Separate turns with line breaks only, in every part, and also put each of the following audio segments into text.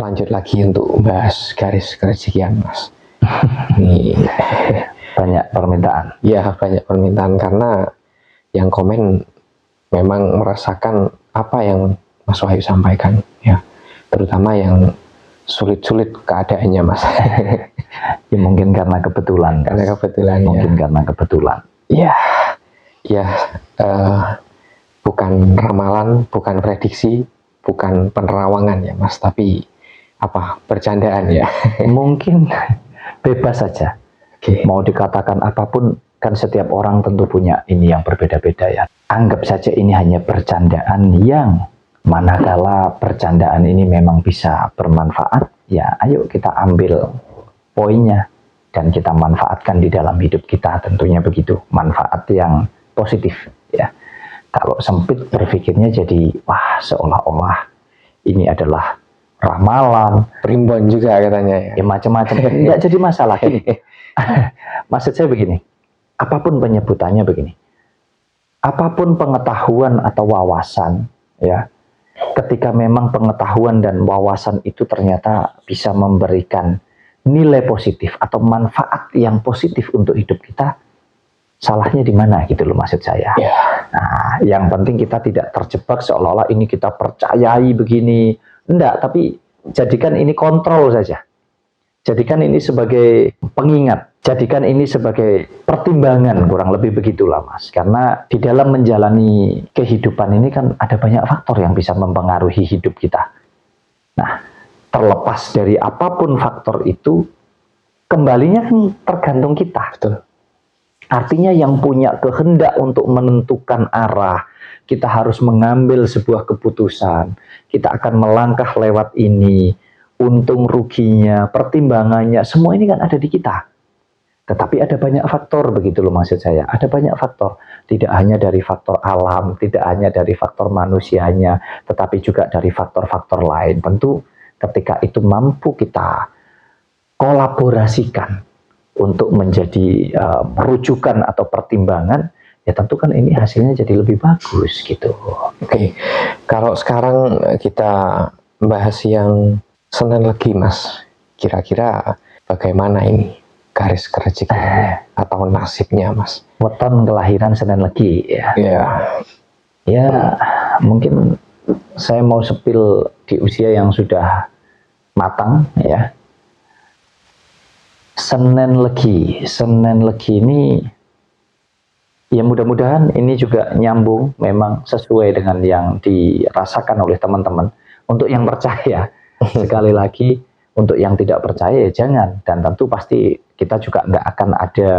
lanjut lagi untuk bahas garis kerezekian, Mas. Ini
banyak permintaan.
Ya, banyak permintaan karena yang komen memang merasakan apa yang Mas Wahyu sampaikan, ya, terutama yang sulit-sulit keadaannya, Mas.
Ya mungkin karena kebetulan.
Karena kebetulan.
Mungkin
ya.
Karena kebetulan.
Ya, bukan ramalan, bukan prediksi, bukan penerawangan ya, Mas, tapi bercandaan ya.
Mungkin bebas saja. Mau dikatakan apapun, kan setiap orang tentu punya ini yang berbeda-beda ya. Anggap saja ini hanya bercandaan yang manakala bercandaan ini memang bisa bermanfaat, ya ayo kita ambil poinnya dan kita manfaatkan di dalam hidup kita, tentunya begitu, manfaat yang positif ya. Kalau sempit berpikirnya jadi wah seolah-olah ini adalah ramalan,
primbon juga katanya
ya macam-macam. Tidak jadi masalah gini. Maksud saya begini, apapun penyebutannya begini, apapun pengetahuan atau wawasan ya, ketika memang pengetahuan dan wawasan itu ternyata bisa memberikan nilai positif atau manfaat yang positif untuk hidup kita, salahnya di mana gitu loh maksud saya. Nah, yang penting kita tidak terjebak seolah-olah ini kita percayai begini. Enggak, tapi jadikan ini kontrol saja. Jadikan ini sebagai pengingat. Jadikan ini sebagai pertimbangan, kurang lebih begitulah Mas. Karena di dalam menjalani kehidupan ini kan ada banyak faktor yang bisa mempengaruhi hidup kita. Nah, terlepas dari apapun faktor itu, kembalinya kan tergantung kita.
Betul.
Artinya yang punya kehendak untuk menentukan arah, kita harus mengambil sebuah keputusan, kita akan melangkah lewat ini, untung ruginya, pertimbangannya, semua ini kan ada di kita. Tetapi ada banyak faktor, begitu loh maksud saya, ada banyak faktor, tidak hanya dari faktor alam, tidak hanya dari faktor manusianya, tetapi juga dari faktor-faktor lain. Tentu ketika itu mampu kita kolaborasikan untuk menjadi rujukan atau pertimbangan, ya tentu kan ini hasilnya jadi lebih bagus gitu.
Oke, kalau sekarang kita bahas yang Senin Legi, Mas, kira-kira bagaimana ini garis kerezekiannya atau nasibnya, Mas?
Weton kelahiran Senin Legi ya. Ya, mungkin saya mau sepil di usia yang sudah matang ya. Senin Legi ini ya mudah-mudahan ini juga nyambung, memang sesuai dengan yang dirasakan oleh teman-teman. Untuk yang percaya, sekali lagi, untuk yang tidak percaya ya jangan. Dan tentu pasti kita juga nggak akan ada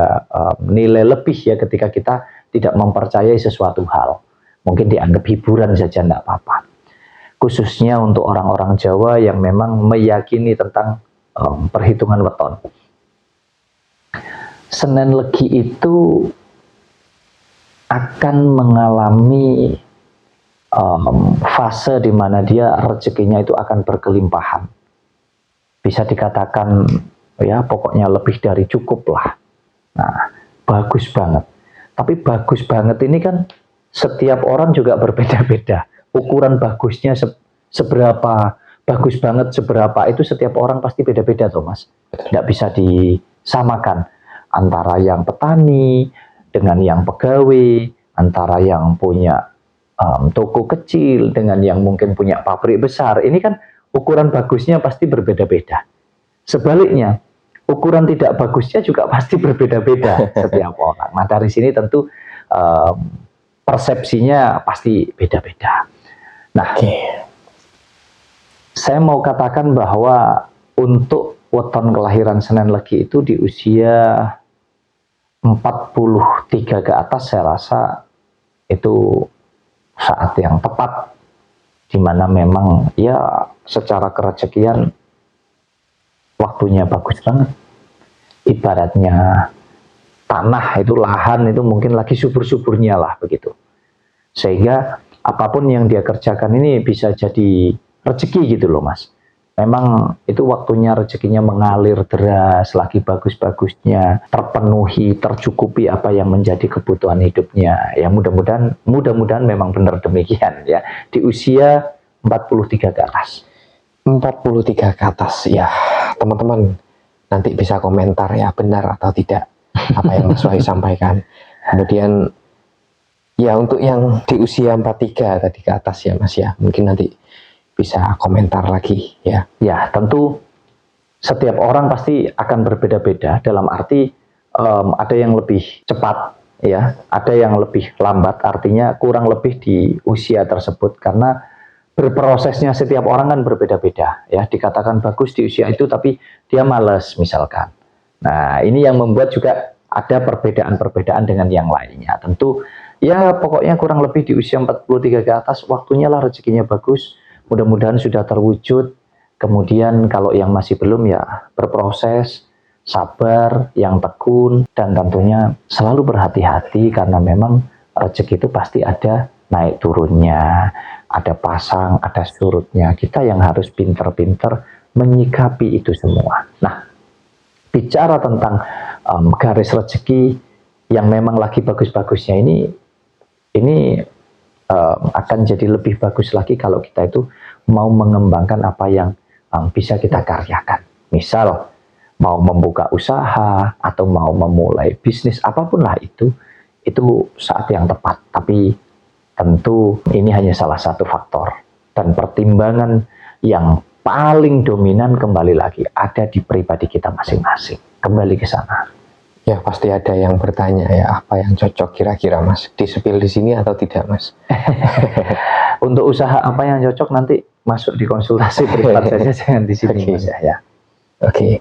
nilai lebih ya ketika kita tidak mempercayai sesuatu hal. Mungkin dianggap hiburan saja nggak apa-apa. Khususnya untuk orang-orang Jawa yang memang meyakini tentang perhitungan weton. Senin Legi itu akan mengalami fase di mana dia rezekinya itu akan berkelimpahan. Bisa dikatakan ya pokoknya lebih dari cukup lah. Nah, bagus banget. Tapi bagus banget ini kan setiap orang juga berbeda-beda. Ukuran bagusnya seberapa, bagus banget seberapa, itu setiap orang pasti beda-beda tuh Mas. Nggak bisa disamakan antara yang petani dengan yang pegawai, antara yang punya toko kecil dengan yang mungkin punya pabrik besar. Ini kan ukuran bagusnya pasti berbeda-beda. Sebaliknya, ukuran tidak bagusnya juga pasti berbeda-beda setiap orang. Nah, dari sini tentu persepsinya pasti beda-beda. Nah, saya mau katakan bahwa untuk weton kelahiran Senin Legi itu di usia 43 ke atas, saya rasa itu saat yang tepat, di mana memang ya secara kerezekian waktunya bagus banget. Ibaratnya tanah itu, lahan itu mungkin lagi subur-suburnya lah begitu. Sehingga apapun yang dia kerjakan ini bisa jadi rezeki gitu loh Mas. Memang itu waktunya rezekinya mengalir deras, lagi bagus-bagusnya, terpenuhi, tercukupi apa yang menjadi kebutuhan hidupnya. Ya mudah-mudahan memang benar demikian ya. Di usia 43 ke atas.
43 ke atas. Ya, teman-teman nanti bisa komentar ya benar atau tidak apa yang Mas Wahyu sampaikan. Kemudian ya untuk yang di usia 43 tadi ke atas ya Mas ya, mungkin nanti bisa komentar lagi ya.
Ya, tentu setiap orang pasti akan berbeda-beda, dalam arti ada yang lebih cepat ya, ada yang lebih lambat, artinya kurang lebih di usia tersebut, karena berprosesnya setiap orang kan berbeda-beda ya. Dikatakan bagus di usia itu tapi dia males misalkan. Nah, ini yang membuat juga ada perbedaan-perbedaan dengan yang lainnya. Tentu ya pokoknya kurang lebih di usia 43 ke atas waktunya lah rezekinya bagus. Mudah-mudahan sudah terwujud. Kemudian kalau yang masih belum ya berproses, sabar, yang tekun, dan tentunya selalu berhati-hati karena memang rezeki itu pasti ada naik turunnya, ada pasang, ada surutnya. Kita yang harus pinter-pinter menyikapi itu semua. Nah, bicara tentang garis rezeki yang memang lagi bagus-bagusnya ini akan jadi lebih bagus lagi kalau kita itu mau mengembangkan apa yang bisa kita karyakan. Misal mau membuka usaha atau mau memulai bisnis apapun lah itu saat yang tepat. Tapi tentu ini hanya salah satu faktor, dan pertimbangan yang paling dominan kembali lagi ada di pribadi kita masing-masing. Kembali ke sana.
Ya pasti ada yang bertanya ya, apa yang cocok kira-kira Mas? Di-spill di sini atau tidak Mas?
Untuk usaha apa yang cocok nanti masuk di konsultasi privat saja, jangan di sini Mas ya.
Oke.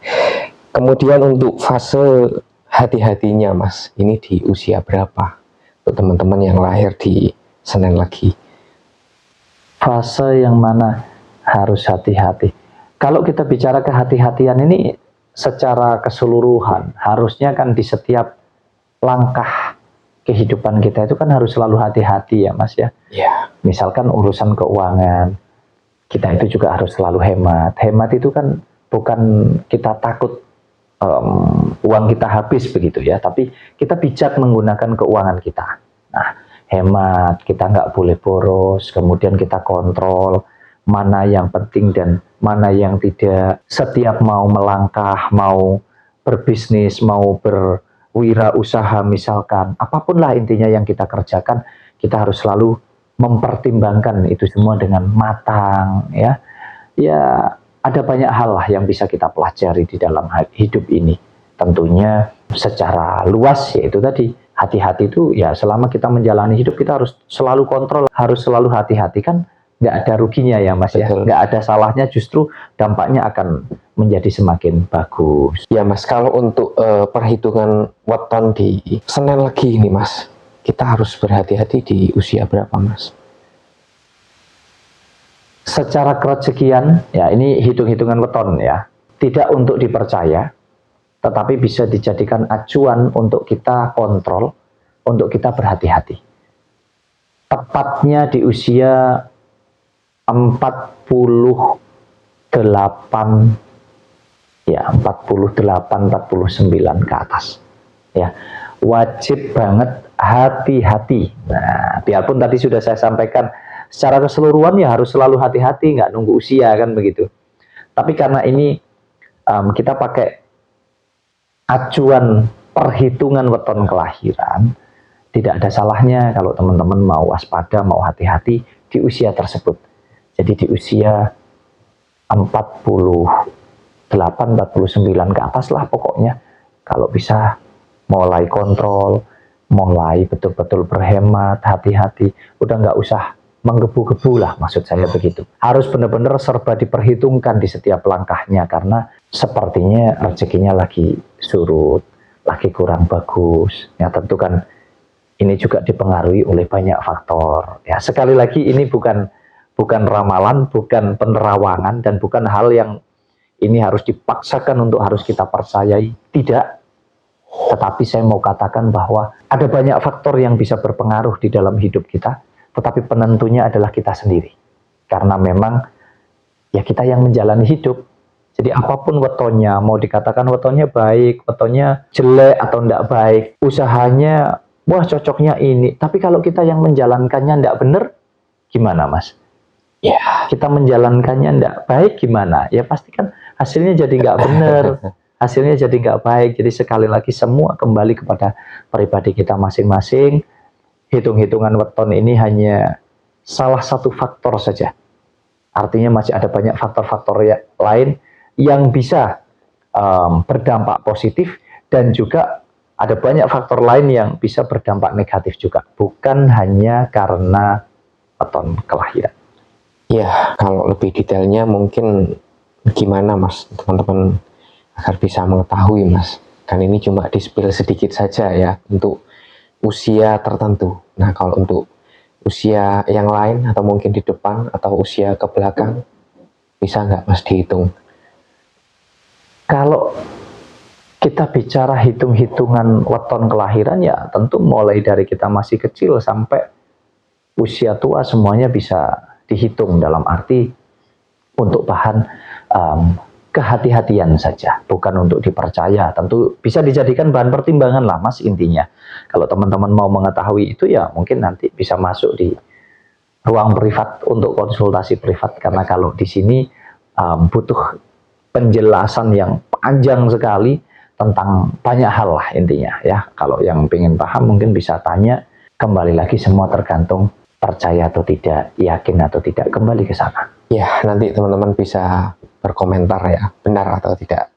Kemudian untuk fase hati-hatinya Mas, ini di usia berapa? Untuk teman-teman yang lahir di Senen Legi.
Fase yang mana harus hati-hati? Kalau kita bicara kehati-hatian ini secara keseluruhan, harusnya kan di setiap langkah kehidupan kita itu kan harus selalu hati-hati ya Mas ya.
Ya.
Misalkan urusan keuangan, kita itu juga harus selalu hemat. Hemat itu kan bukan kita takut uang kita habis begitu ya, tapi kita bijak menggunakan keuangan kita. Nah, hemat, kita nggak boleh boros, kemudian kita kontrol mana yang penting dan mana yang tidak. Setiap mau melangkah, mau berbisnis, mau berwirausaha misalkan, apapun lah intinya yang kita kerjakan, kita harus selalu mempertimbangkan itu semua dengan matang ya. Ya, ada banyak hal lah yang bisa kita pelajari di dalam hidup ini. Tentunya secara luas yaitu tadi, hati-hati itu ya selama kita menjalani hidup kita harus selalu kontrol, harus selalu hati-hati, kan nggak ada ruginya ya Mas ya, nggak ada salahnya, justru dampaknya akan menjadi semakin bagus.
Ya Mas, kalau untuk perhitungan weton di Senen Legi ini Mas, kita harus berhati-hati di usia berapa Mas?
Secara kerezekian, ya ini hitung-hitungan weton ya, tidak untuk dipercaya, tetapi bisa dijadikan acuan untuk kita kontrol, untuk kita berhati-hati. Tepatnya di usia 48, 49 ke atas. Ya, wajib banget hati-hati. Nah, biarpun tadi sudah saya sampaikan, secara keseluruhan ya harus selalu hati-hati, nggak nunggu usia kan begitu. Tapi karena ini kita pakai acuan perhitungan weton kelahiran, tidak ada salahnya kalau teman-teman mau waspada, mau hati-hati di usia tersebut. Jadi di usia 48, 49 ke atas lah pokoknya, kalau bisa mulai kontrol, mulai betul-betul berhemat, hati-hati, udah nggak usah menggebu-gebu lah, maksud saya begitu. Harus benar-benar serba diperhitungkan di setiap langkahnya, karena sepertinya rezekinya lagi surut, lagi kurang bagus. Ya tentu kan ini juga dipengaruhi oleh banyak faktor. Ya sekali lagi ini bukan ramalan, bukan penerawangan, dan bukan hal yang ini harus dipaksakan untuk harus kita percayai. Tidak. Tetapi saya mau katakan bahwa ada banyak faktor yang bisa berpengaruh di dalam hidup kita, tetapi penentunya adalah kita sendiri. Karena memang ya kita yang menjalani hidup. Jadi apapun wetonnya, mau dikatakan wetonnya baik, wetonnya jelek atau tidak baik, usahanya wah cocoknya ini, tapi kalau kita yang menjalankannya tidak benar, gimana Mas?
Ya,
Kita menjalankannya tidak baik gimana? Ya pasti kan hasilnya jadi nggak benar, hasilnya jadi nggak baik. Jadi sekali lagi semua kembali kepada pribadi kita masing-masing. Hitung-hitungan weton ini hanya salah satu faktor saja. Artinya masih ada banyak faktor-faktor lain yang bisa berdampak positif, dan juga ada banyak faktor lain yang bisa berdampak negatif juga. Bukan hanya karena weton kelahiran.
ya, kalau lebih detailnya mungkin gimana Mas, teman-teman agar bisa mengetahui Mas. Kan ini cuma di-spill sedikit saja ya untuk usia tertentu. Nah, kalau untuk usia yang lain atau mungkin di depan atau usia ke belakang, bisa nggak Mas dihitung?
Kalau kita bicara hitung-hitungan weton kelahiran, ya tentu mulai dari kita masih kecil sampai usia tua semuanya bisa dihitung, dalam arti untuk bahan kehati-hatian saja, bukan untuk dipercaya. Tentu bisa dijadikan bahan pertimbangan lah Mas, intinya. Kalau teman-teman mau mengetahui itu, ya mungkin nanti bisa masuk di ruang privat untuk konsultasi privat, karena kalau di sini butuh penjelasan yang panjang sekali tentang banyak hal lah intinya ya. Kalau yang pengen paham mungkin bisa tanya. Kembali lagi semua tergantung percaya atau tidak, yakin atau tidak, kembali ke sana.
Ya, nanti teman-teman bisa berkomentar ya, benar atau tidak.